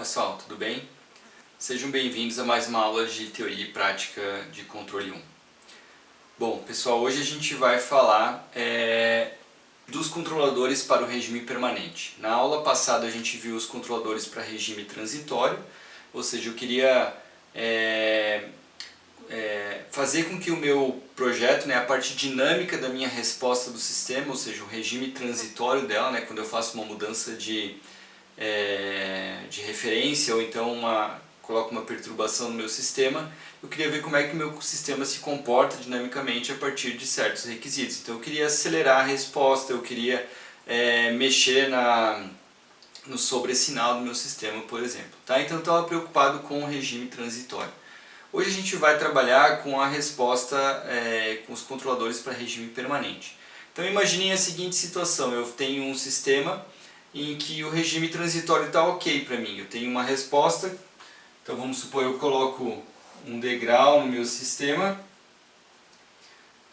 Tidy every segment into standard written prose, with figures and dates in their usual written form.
pessoal, tudo bem? Sejam bem-vindos a mais uma aula de teoria e prática de controle 1. Bom, pessoal, hoje a gente vai falar dos controladores para o regime permanente. Na aula passada a gente viu os controladores para regime transitório, ou seja, eu queria fazer com que o meu projeto, a parte dinâmica da minha resposta do sistema, ou seja, o regime transitório dela, quando eu faço uma mudança de referência ou então coloco uma perturbação no meu sistema, eu queria ver como é que o meu sistema se comporta dinamicamente a partir de certos requisitos. Então eu queria acelerar a resposta, eu queria mexer no sobressinal do meu sistema, por exemplo. Tá? Então eu estava preocupado com o regime transitório. Hoje a gente vai trabalhar com a resposta com os controladores para regime permanente. Então imaginem a seguinte situação: eu tenho um sistema em que o regime transitório está ok para mim. Eu tenho uma resposta, então vamos supor eu coloco um degrau no meu sistema.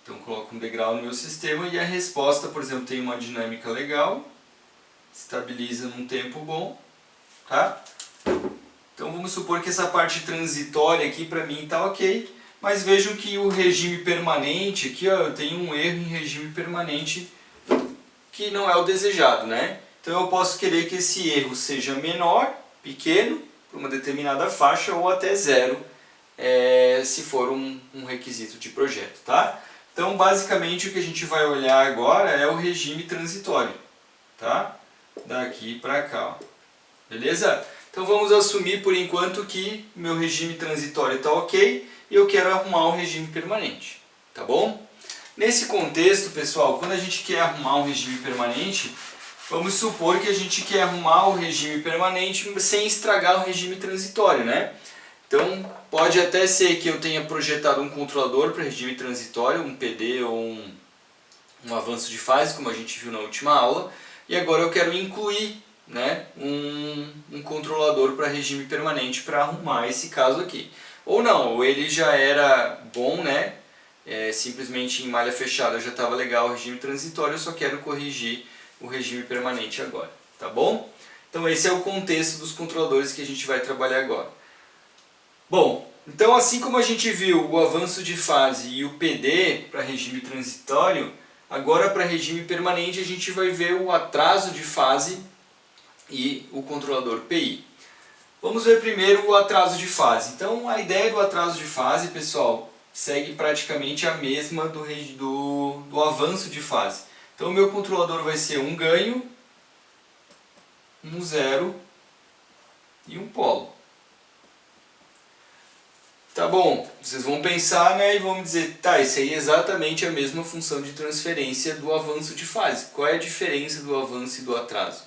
Então coloco um degrau no meu sistema e a resposta, por exemplo, tem uma dinâmica legal, estabiliza num tempo bom, tá? Então vamos supor que essa parte transitória aqui para mim está ok, mas vejam que o regime permanente, aqui eu tenho um erro em regime permanente que não é o desejado, né? Então eu posso querer que esse erro seja menor, pequeno, para uma determinada faixa, ou até zero, se for um requisito de projeto, tá? Então basicamente o que a gente vai olhar agora é o regime transitório, tá? Daqui para cá, ó. Beleza? Então vamos assumir por enquanto que meu regime transitório está ok e eu quero arrumar o regime permanente, tá bom? Nesse contexto, pessoal, quando a gente quer arrumar um regime permanente, vamos supor que a gente quer arrumar o regime permanente sem estragar o regime transitório, né? Então pode até ser que eu tenha projetado um controlador para regime transitório, um PD ou um avanço de fase, como a gente viu na última aula, e agora eu quero incluir um controlador para regime permanente para arrumar esse caso aqui. Ou não, ou ele já era bom, né? Simplesmente em malha fechada já estava legal o regime transitório, eu só quero corrigir o regime permanente agora, tá bom? Então esse é o contexto dos controladores que a gente vai trabalhar agora. Bom, então assim como a gente viu o avanço de fase e o PD para regime transitório, agora para regime permanente a gente vai ver o atraso de fase e o controlador PI. Vamos ver primeiro o atraso de fase. Então a ideia do atraso de fase, pessoal, segue praticamente a mesma do avanço de fase. Então o meu controlador vai ser um ganho, um zero e um polo. Tá bom, vocês vão pensar, e vão dizer, tá, isso aí é exatamente a mesma função de transferência do avanço de fase. Qual é a diferença do avanço e do atraso?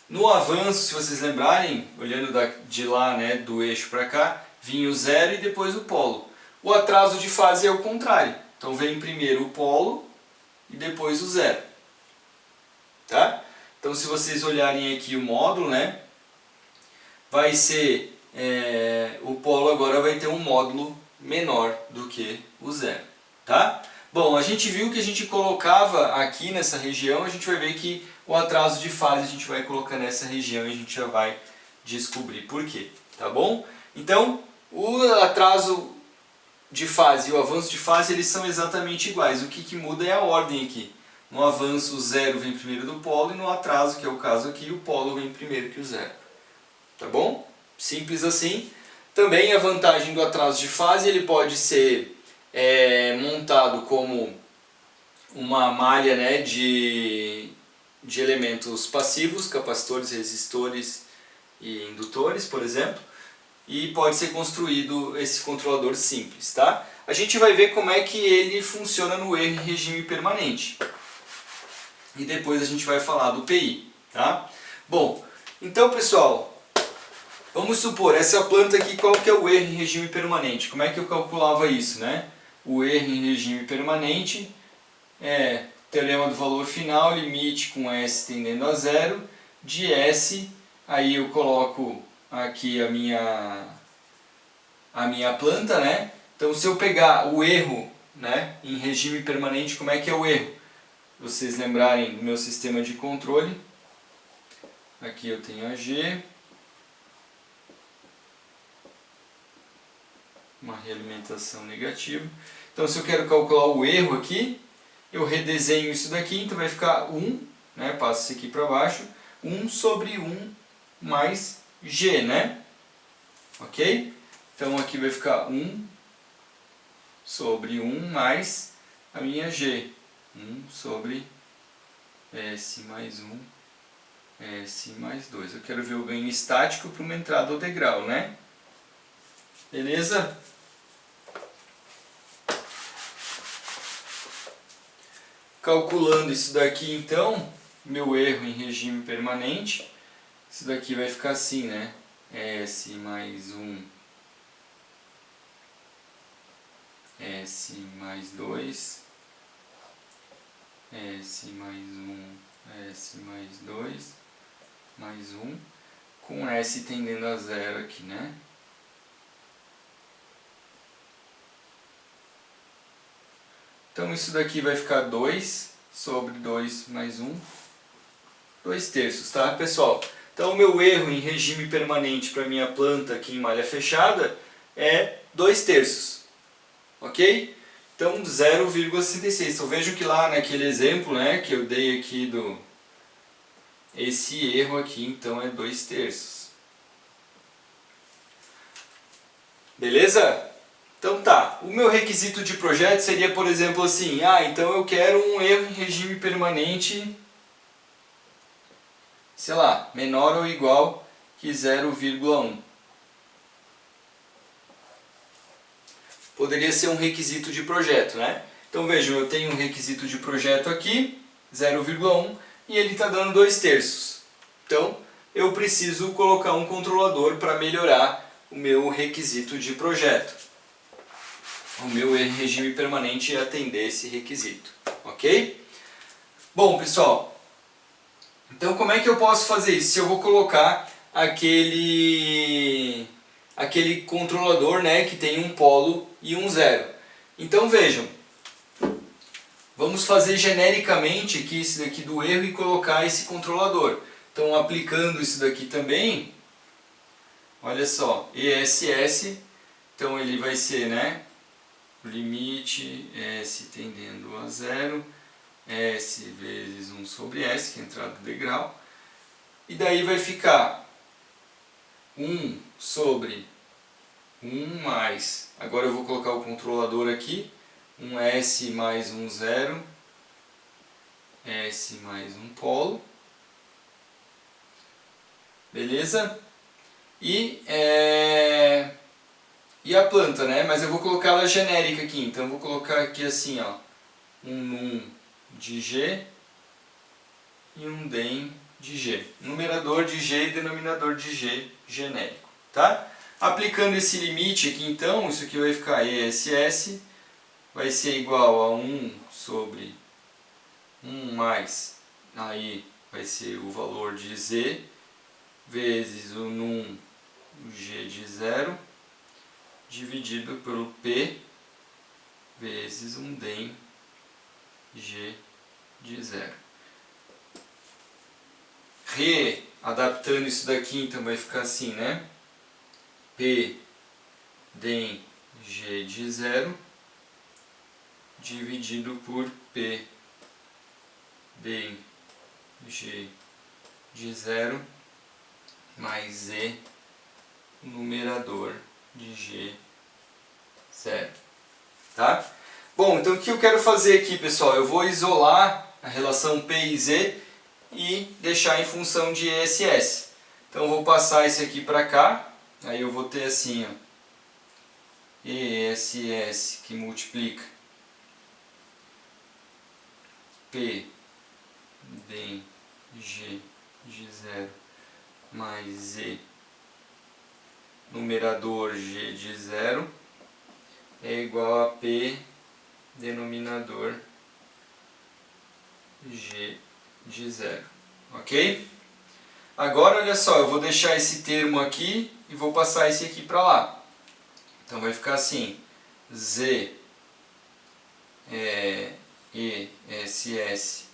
No avanço, se vocês lembrarem, olhando de lá, do eixo para cá, vinha o zero e depois o polo. O atraso de fase é o contrário. Então vem primeiro o polo e depois o zero. Tá? Então se vocês olharem aqui o módulo, vai ser, o polo agora vai ter um módulo menor do que o zero. Tá? Bom, a gente viu que a gente colocava aqui nessa região, a gente vai ver que o atraso de fase a gente vai colocar nessa região e a gente já vai descobrir por quê. Tá bom? Então, o atraso de fase e o avanço de fase, eles são exatamente iguais. O que muda é a ordem aqui. No avanço, o zero vem primeiro do polo, e no atraso, que é o caso aqui, o polo vem primeiro que o zero. Tá bom? Simples assim. Também a vantagem do atraso de fase, ele pode ser montado como uma malha de elementos passivos, capacitores, resistores e indutores, por exemplo. E pode ser construído esse controlador simples, tá? A gente vai ver como é que ele funciona no erro em regime permanente. E depois a gente vai falar do PI, tá? Bom, então pessoal, vamos supor, essa planta aqui, qual que é o erro em regime permanente? Como é que eu calculava isso, O erro em regime permanente é teorema do valor final, limite com S tendendo a zero, de S, aí eu coloco aqui a minha planta, Então se eu pegar o erro, em regime permanente, como é que é o erro? Vocês lembrarem do meu sistema de controle, aqui eu tenho a G, uma realimentação negativa. Então, se eu quero calcular o erro aqui, eu redesenho isso daqui, então vai ficar 1, né? Passo isso aqui para baixo, 1 sobre 1 mais g, né? Ok? Então aqui vai ficar 1 sobre 1 mais a minha g. 1 sobre S mais 1, S mais 2. Eu quero ver o ganho estático para uma entrada ao degrau, né? Beleza? Calculando isso daqui, então, meu erro em regime permanente, isso daqui vai ficar assim, né? S mais 1, S mais 2, S mais 1, S mais 2, mais 1, com S tendendo a 0 aqui, né? Então isso daqui vai ficar 2 sobre 2 mais 1, 2 terços, tá, pessoal? Então o meu erro em regime permanente para minha planta aqui em malha fechada é 2 terços, ok? Então 0,66. Então vejam que lá naquele exemplo, né, que eu dei aqui esse erro aqui, então é 2 terços. Beleza? Então tá, o meu requisito de projeto seria, por exemplo, assim, então eu quero um erro em regime permanente, sei lá, menor ou igual que 0,1. Poderia ser um requisito de projeto, né? Então vejam, eu tenho um requisito de projeto aqui, 0,1, e ele está dando 2 terços. Então eu preciso colocar um controlador para melhorar o meu requisito de projeto. O meu regime permanente é atender esse requisito, ok? Bom, pessoal, então como é que eu posso fazer isso? Se eu vou colocar aquele controlador, né, que tem um polo e um zero. Então vejam, vamos fazer genericamente aqui esse daqui do erro e colocar esse controlador. Então aplicando isso daqui também, olha só, ESS, então ele vai ser, né, o limite S tendendo a 0, S vezes 1 sobre S, que é a entrada do degrau, e daí vai ficar 1 sobre 1 mais, agora eu vou colocar o controlador aqui, um S mais um zero, S mais um polo, beleza? E a planta, né? Mas eu vou colocar ela genérica aqui, então eu vou colocar aqui assim, ó, um num de G e um den de G. Numerador de G e denominador de G genérico, tá? Aplicando esse limite aqui, então, isso aqui vai ficar ESS, vai ser igual a 1 sobre 1 mais, aí vai ser o valor de Z, vezes o num G de 0, dividido pelo P, vezes um den G de 0. Readaptando isso daqui, então vai ficar assim, né? P den G de 0 dividido por P den G de 0 mais Z numerador de G 0. Tá? Bom, então o que eu quero fazer aqui, pessoal? Eu vou isolar a relação P e Z e deixar em função de ESS. Então eu vou passar esse aqui para cá, aí eu vou ter assim, ó, ESS que multiplica P den G de 0 mais Z numerador G de 0 é igual a P denominador G de 0, ok? Agora olha só, eu vou deixar esse termo aqui e vou passar esse aqui para lá. Então vai ficar assim, Z ESS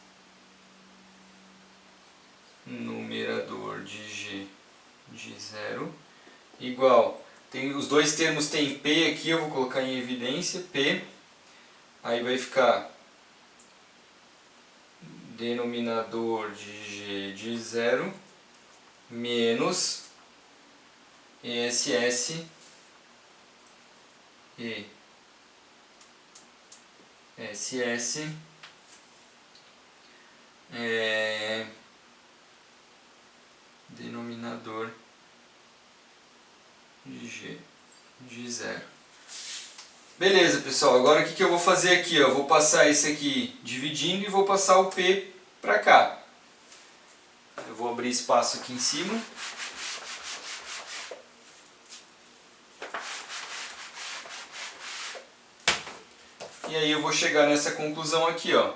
numerador de G de 0 igual, os dois termos têm P aqui, eu vou colocar em evidência, P. Aí vai ficar denominador de G de 0 menos ESS e SS denominador de G de 0. Beleza, pessoal. Agora o que eu vou fazer aqui? Eu vou passar esse aqui dividindo e vou passar o P para cá. Eu vou abrir espaço aqui em cima. E aí eu vou chegar nessa conclusão aqui, ó.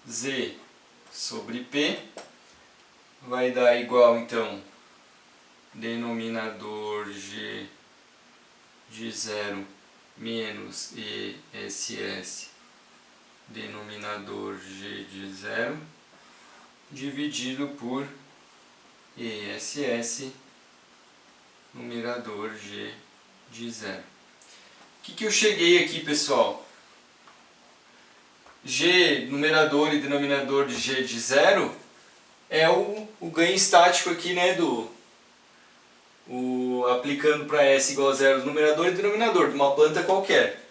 Z sobre P vai dar igual, então, denominador G de 0 menos ESS denominador G de 0 dividido por ESS numerador G de 0. O que eu cheguei aqui, pessoal? G, numerador e denominador de G de 0 é o ganho estático aqui, né, aplicando para S igual a 0 numerador e denominador de uma planta qualquer.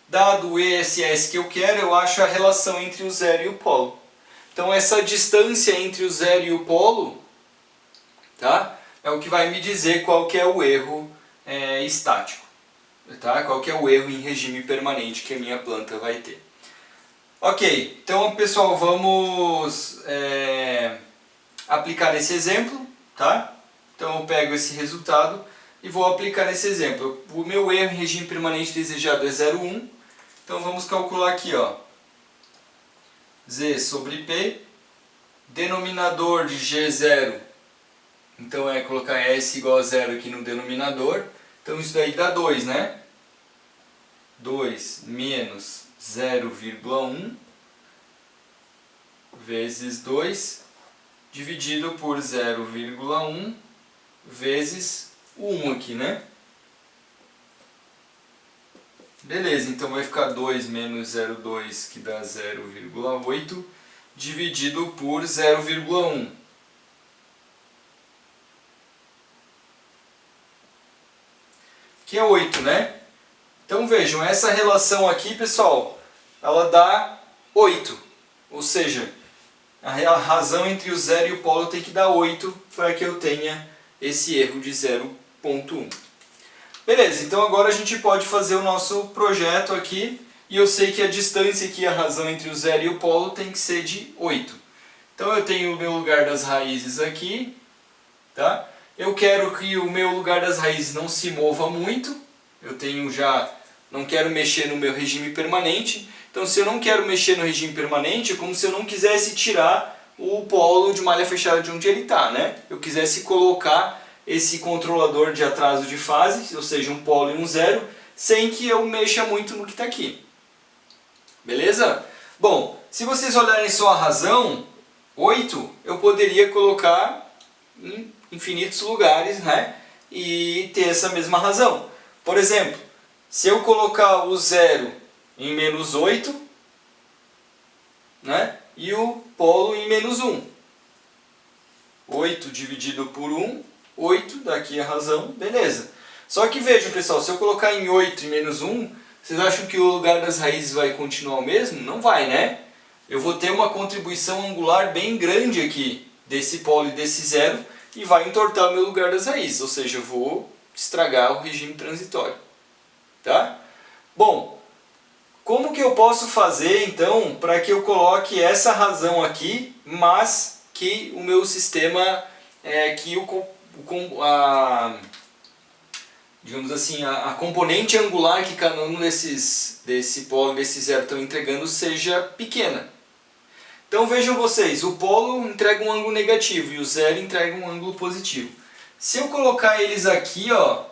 Dado o ESS que eu quero, eu acho a relação entre o zero e o polo. Então essa distância entre o zero e o polo, tá, é o que vai me dizer qual que é o erro estático. Tá? Qual que é o erro em regime permanente que a minha planta vai ter. Ok, então pessoal, vamos aplicar nesse exemplo, tá? Então eu pego esse resultado e vou aplicar nesse exemplo. O meu erro em regime permanente desejado é 0,1, então vamos calcular aqui, ó, Z sobre P, denominador de G0, então é colocar S igual a 0 aqui no denominador, então isso daí dá 2, né? 2 menos 0,1 vezes 2 dividido por 0,1 vezes o 1 aqui, né? Beleza, então vai ficar 2 menos 0,2 que dá 0,8 dividido por 0,1. Que é 8, né? Então vejam, essa relação aqui, pessoal, ela dá 8. Ou seja, a razão entre o 0 e o polo tem que dar 8 para que eu tenha esse erro de 0,1. Beleza, então agora a gente pode fazer o nosso projeto aqui. E eu sei que a distância aqui, a razão entre o 0 e o polo, tem que ser de 8. Então eu tenho o meu lugar das raízes aqui, tá? Eu quero que o meu lugar das raízes não se mova muito. Eu não quero mexer no meu regime permanente. Então se eu não quero mexer no regime permanente, é como se eu não quisesse tirar o polo de malha fechada de onde ele está, né? Eu quisesse colocar esse controlador de atraso de fase, ou seja, um polo e um zero, sem que eu mexa muito no que está aqui. Beleza? Bom, se vocês olharem só a razão, 8, eu poderia colocar em infinitos lugares, né? E ter essa mesma razão. Por exemplo, se eu colocar o 0 em menos 8, né? E o polo em menos 1. 8 dividido por 1, 8, daqui a razão, beleza. Só que vejam, pessoal, se eu colocar em 8 e menos 1, vocês acham que o lugar das raízes vai continuar o mesmo? Não vai, né? Eu vou ter uma contribuição angular bem grande aqui, desse polo e desse zero, e vai entortar o meu lugar das raízes, ou seja, eu vou estragar o regime transitório. Tá? Bom, como que eu posso fazer, então, para que eu coloque essa razão aqui, mas que o meu sistema, digamos assim, a componente angular que cada um desse polo e desse zero estão entregando seja pequena. Então vejam vocês, o polo entrega um ângulo negativo e o zero entrega um ângulo positivo. Se eu colocar eles aqui, ó,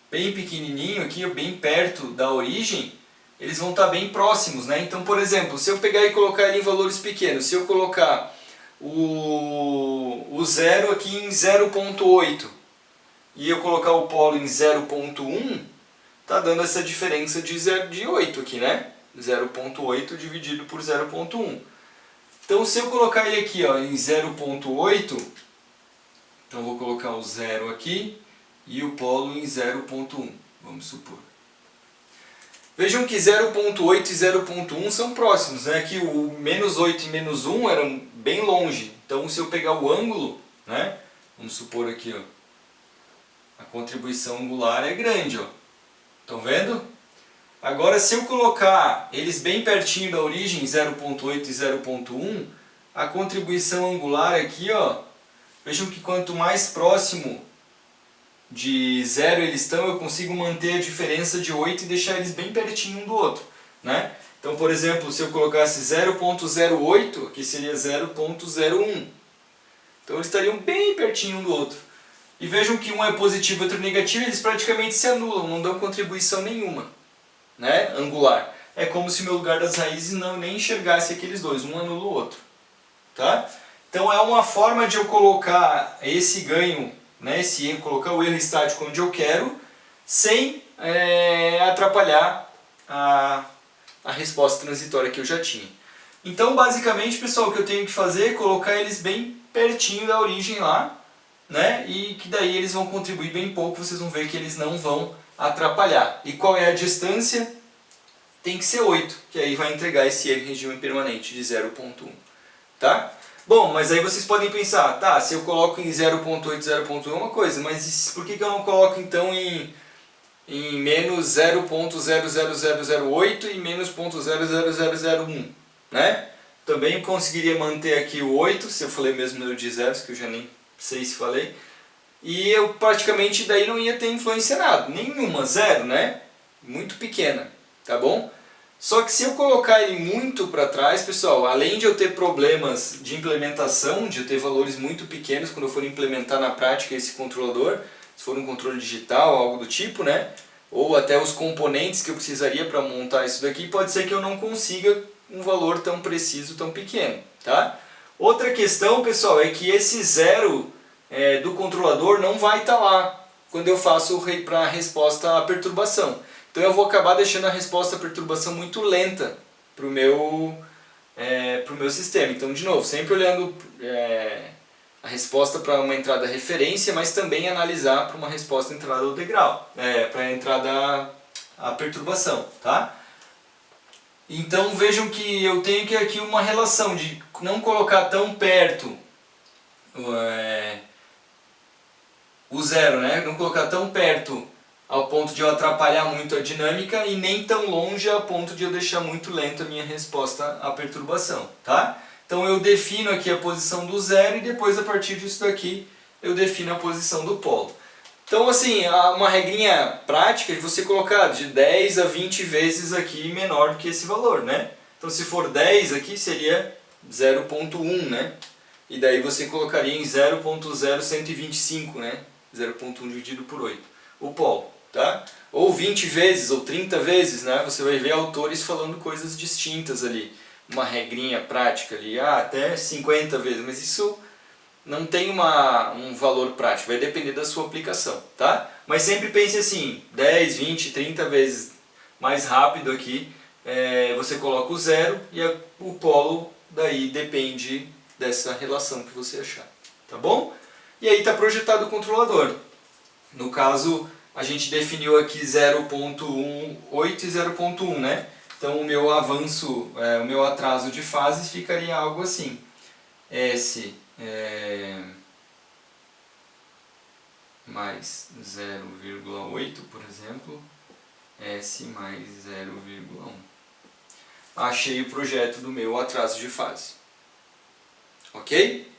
bem pequenininho, aqui, bem perto da origem, eles vão estar bem próximos, né? Então, por exemplo, se eu pegar e colocar ele em valores pequenos, se eu colocar o zero aqui em 0,8 e eu colocar o polo em 0,1, está dando essa diferença de 8 aqui, né? 0,8 dividido por 0,1. Então, se eu colocar ele aqui ó, em 0,8, então vou colocar o 0 aqui e o polo em 0,1, vamos supor. Vejam que 0,8 e 0,1 são próximos, né? Aqui o menos 8 e menos 1 eram bem longe. Então, se eu pegar o ângulo, né? Vamos supor aqui, ó, a contribuição angular é grande, ó. Estão vendo? Agora, se eu colocar eles bem pertinho da origem, 0,8 e 0,1, a contribuição angular aqui, ó, vejam que quanto mais próximo de 0 eles estão, eu consigo manter a diferença de 8 e deixar eles bem pertinho um do outro, né? Então, por exemplo, se eu colocasse 0,08, aqui seria 0,01. Então, eles estariam bem pertinho um do outro. E vejam que um é positivo e outro negativo, eles praticamente se anulam, não dão contribuição nenhuma, né? Angular. É como se o meu lugar das raízes não nem enxergasse aqueles dois, um anula o outro. Tá? Então, é uma forma de eu colocar esse ganho, né, colocar o erro estático onde eu quero, sem atrapalhar a resposta transitória que eu já tinha. Então, basicamente, pessoal, o que eu tenho que fazer é colocar eles bem pertinho da origem lá, né, e que daí eles vão contribuir bem pouco, vocês vão ver que eles não vão atrapalhar. E qual é a distância? Tem que ser 8, que aí vai entregar esse erro em regime permanente de 0,1. Tá? Bom, mas aí vocês podem pensar, tá, se eu coloco em 0,8, 0,1 é uma coisa, mas por que eu não coloco então em menos 0,00008 e menos 0,00001, né? Também conseguiria manter aqui o 8, se eu falei mesmo número de zeros, que eu já nem sei se falei, e eu praticamente daí não ia ter influência nada, nenhuma, zero, né? Muito pequena, tá bom? Só que se eu colocar ele muito para trás, pessoal, além de eu ter problemas de implementação, de eu ter valores muito pequenos quando eu for implementar na prática esse controlador, se for um controle digital, algo do tipo, né? Ou até os componentes que eu precisaria para montar isso daqui, pode ser que eu não consiga um valor tão preciso, tão pequeno, tá? Outra questão, pessoal, é que esse zero do controlador não vai estar lá quando eu faço para a resposta à perturbação. Então eu vou acabar deixando a resposta à perturbação muito lenta para o meu sistema. Então, de novo, sempre olhando a resposta para uma entrada referência, mas também analisar para uma resposta entrada ao degrau, para a entrada à perturbação. Tá? Então vejam que eu tenho aqui uma relação de não colocar tão perto o zero, né? Não colocar tão perto ao ponto de eu atrapalhar muito a dinâmica e nem tão longe a ponto de eu deixar muito lento a minha resposta à perturbação, tá? Então eu defino aqui a posição do zero e depois a partir disso daqui eu defino a posição do polo. Então assim, uma regrinha prática de você colocar de 10 a 20 vezes aqui menor do que esse valor, né? Então se for 10 aqui seria 0,1, né? E daí você colocaria em 0,0125, né? 0,1 dividido por 8, o polo. Tá? Ou 20 vezes, ou 30 vezes, né? Você vai ver autores falando coisas distintas ali. Uma regrinha prática ali, até 50 vezes, mas isso não tem um valor prático, vai depender da sua aplicação, tá? Mas sempre pense assim, 10, 20, 30 vezes mais rápido aqui, você coloca o zero e o polo daí depende dessa relação que você achar, tá bom? E aí está projetado o controlador. No caso, a gente definiu aqui 0,18 e 0,1, né? Então o meu avanço, o meu atraso de fases ficaria algo assim. S mais 0,8, por exemplo, S mais 0,1. Achei o projeto do meu atraso de fase. Ok?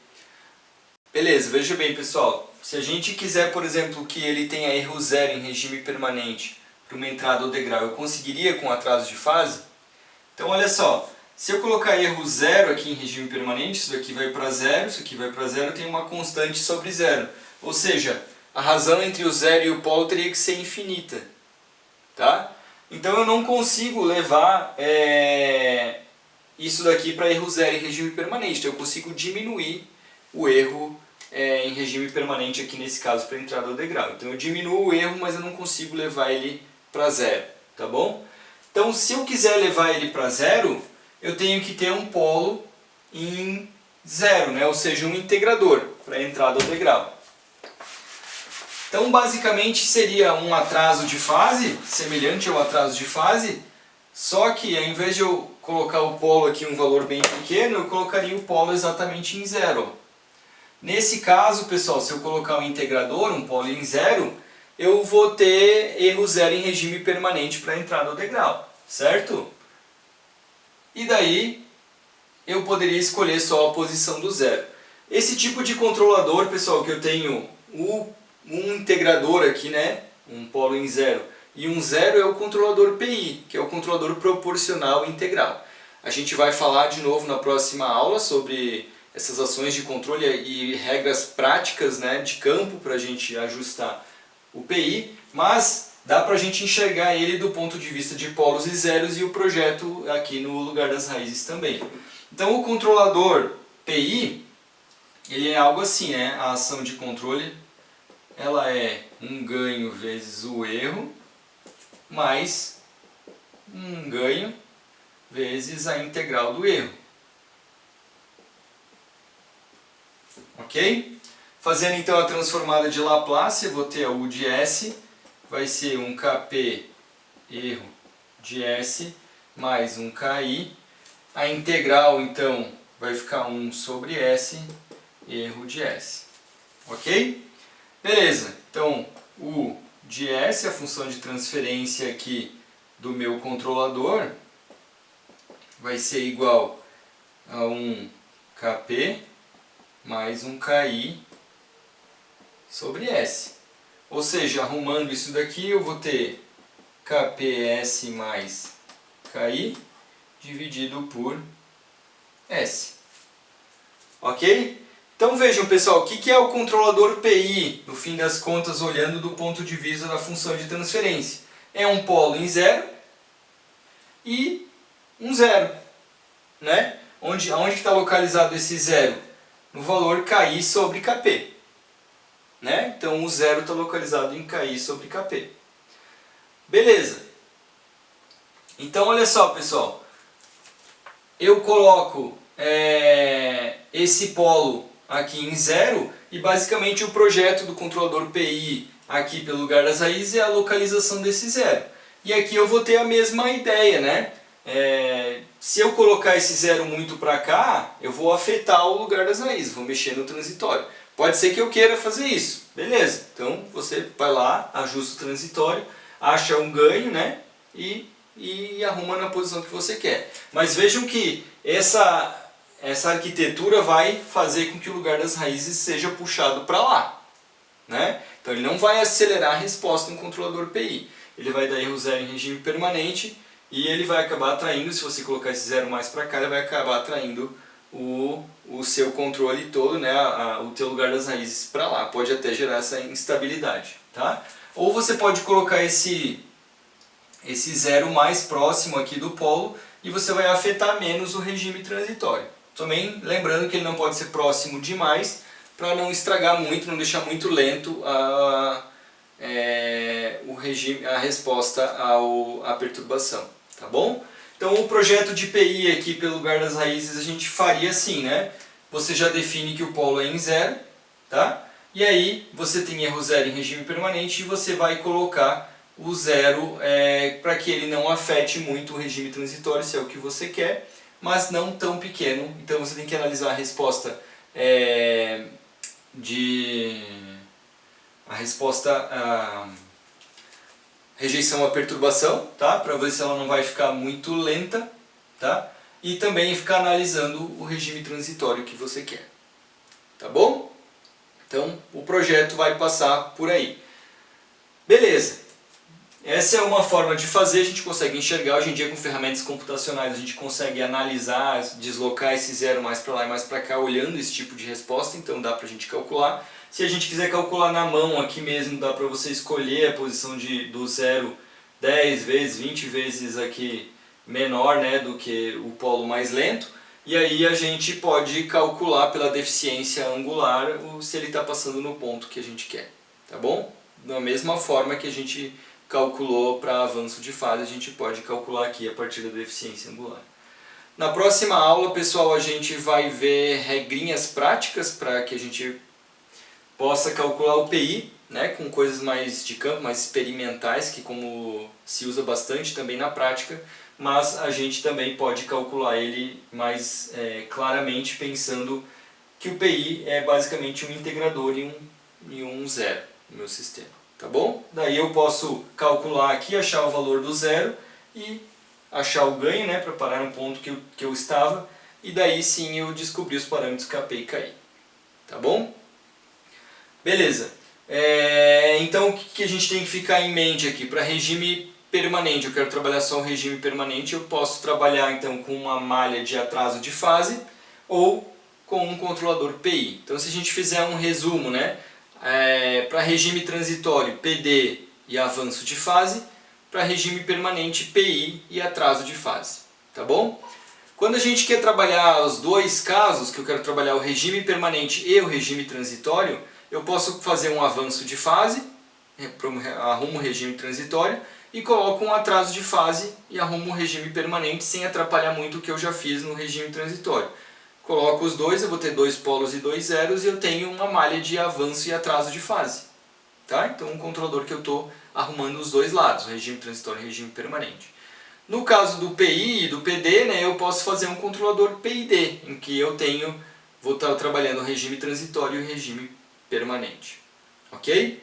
Beleza, veja bem, pessoal. Se a gente quiser, por exemplo, que ele tenha erro zero em regime permanente para uma entrada ao degrau, eu conseguiria com atraso de fase? Então, olha só, se eu colocar erro zero aqui em regime permanente, isso daqui vai para zero, isso aqui vai para zero, eu tenho uma constante sobre zero. Ou seja, a razão entre o zero e o polo teria que ser infinita. Tá? Então, eu não consigo levar isso daqui para erro zero em regime permanente. Então, eu consigo diminuir o erro em regime permanente aqui nesse caso para entrada ao degrau. Então eu diminuo o erro, mas eu não consigo levar ele para zero, tá bom? Então se eu quiser levar ele para zero, eu tenho que ter um polo em zero, né? Ou seja, um integrador para entrada ao degrau. Então basicamente seria um atraso de fase, semelhante ao atraso de fase, só que ao invés de eu colocar o polo aqui um valor bem pequeno, eu colocaria o polo exatamente em zero. Nesse caso, pessoal, se eu colocar um integrador, um polo em zero, eu vou ter erro zero em regime permanente para entrada ao degrau, certo? E daí eu poderia escolher só a posição do zero. Esse tipo de controlador, pessoal, que eu tenho um integrador aqui, né, um polo em zero, e um zero é o controlador PI, que é o controlador proporcional integral. A gente vai falar de novo na próxima aula sobre essas ações de controle e regras práticas, né, de campo para a gente ajustar o PI, mas dá para a gente enxergar ele do ponto de vista de polos e zeros e o projeto aqui no lugar das raízes também. Então o controlador PI, ele é algo assim, né, a ação de controle, ela é um ganho vezes o erro, mais um ganho vezes a integral do erro. Ok? Fazendo então a transformada de Laplace, eu vou ter a U de S, vai ser um Kp erro de S mais um Ki. A integral então vai ficar 1 sobre S erro de S. Ok? Beleza, então U de S, a função de transferência aqui do meu controlador, vai ser igual a um Kp mais um Ki sobre S. Ou seja, arrumando isso daqui, eu vou ter Kps mais Ki dividido por S. Ok? Então vejam, pessoal, o que é o controlador PI, no fim das contas, olhando do ponto de vista da função de transferência? É um polo em zero e um zero, né? Onde está localizado esse zero? No valor Ki sobre Kp. Né? Então o zero está localizado em Ki sobre Kp. Beleza. Então olha só, pessoal. Eu coloco esse polo aqui em zero e basicamente o projeto do controlador PI aqui pelo lugar das raízes é a localização desse zero. E aqui eu vou ter a mesma ideia, né? Se eu colocar esse zero muito para cá, eu vou afetar o lugar das raízes, vou mexer no transitório. Pode ser que eu queira fazer isso, beleza? Então você vai lá, ajusta o transitório, acha um ganho, né? E arruma na posição que você quer. Mas vejam que essa arquitetura vai fazer com que o lugar das raízes seja puxado para lá, né? Então ele não vai acelerar a resposta no controlador PI. Ele vai dar erro zero em regime permanente e ele vai acabar atraindo, se você colocar esse zero mais para cá, ele vai acabar atraindo o seu controle todo, né, o teu lugar das raízes para lá. Pode até gerar essa instabilidade, tá? Ou você pode colocar esse zero mais próximo aqui do polo e você vai afetar menos o regime transitório. Também lembrando que ele não pode ser próximo demais para não estragar muito, não deixar muito lento a resposta à perturbação, tá bom? Então o projeto de PI aqui pelo lugar das raízes a gente faria assim, né? Você já define que o polo é em zero, tá? E aí você tem erro zero em regime permanente e você vai colocar o zero para que ele não afete muito o regime transitório, se é o que você quer, mas não tão pequeno. Então você tem que analisar a resposta rejeição à perturbação, tá? Para ver se ela não vai ficar muito lenta, tá? E também ficar analisando o regime transitório que você quer, tá bom? Então o projeto vai passar por aí. Beleza. Essa é uma forma de fazer, a gente consegue enxergar. Hoje em dia com ferramentas computacionais a gente consegue analisar, deslocar esse zero mais para lá e mais para cá olhando esse tipo de resposta, então dá para a gente calcular. Se a gente quiser calcular na mão aqui mesmo, dá para você escolher a posição do zero 10 vezes, 20 vezes aqui menor, né, do que o polo mais lento. E aí a gente pode calcular pela deficiência angular se ele está passando no ponto que a gente quer, tá bom? Da mesma forma que a gente calculou para avanço de fase, a gente pode calcular aqui a partir da deficiência angular. Na próxima aula, pessoal, a gente vai ver regrinhas práticas para que a gente possa calcular o PI, né, com coisas mais de campo, mais experimentais, que como se usa bastante também na prática, mas a gente também pode calcular ele mais claramente pensando que o PI é basicamente um integrador e um zero no meu sistema, tá bom? Daí eu posso calcular aqui, achar o valor do zero e achar o ganho, né, para parar no ponto que eu estava, e daí sim eu descobri os parâmetros KP e KI, tá bom? Beleza. Então o que a gente tem que ficar em mente aqui? Para regime permanente, eu quero trabalhar só o regime permanente, eu posso trabalhar então com uma malha de atraso de fase ou com um controlador PI. Então se a gente fizer um resumo, né, para regime transitório, PD e avanço de fase, para regime permanente, PI e atraso de fase, tá bom? Quando a gente quer trabalhar os dois casos, que eu quero trabalhar o regime permanente e o regime transitório, eu posso fazer um avanço de fase, arrumo o regime transitório, e coloco um atraso de fase e arrumo o regime permanente sem atrapalhar muito o que eu já fiz no regime transitório. Coloco os dois, eu vou ter dois polos e dois zeros e eu tenho uma malha de avanço e atraso de fase. Tá? Então um controlador que eu estou arrumando os dois lados, regime transitório e regime permanente. No caso do PI e do PD, né, eu posso fazer um controlador PID, em que vou estar trabalhando o regime transitório e o regime permanente. Ok?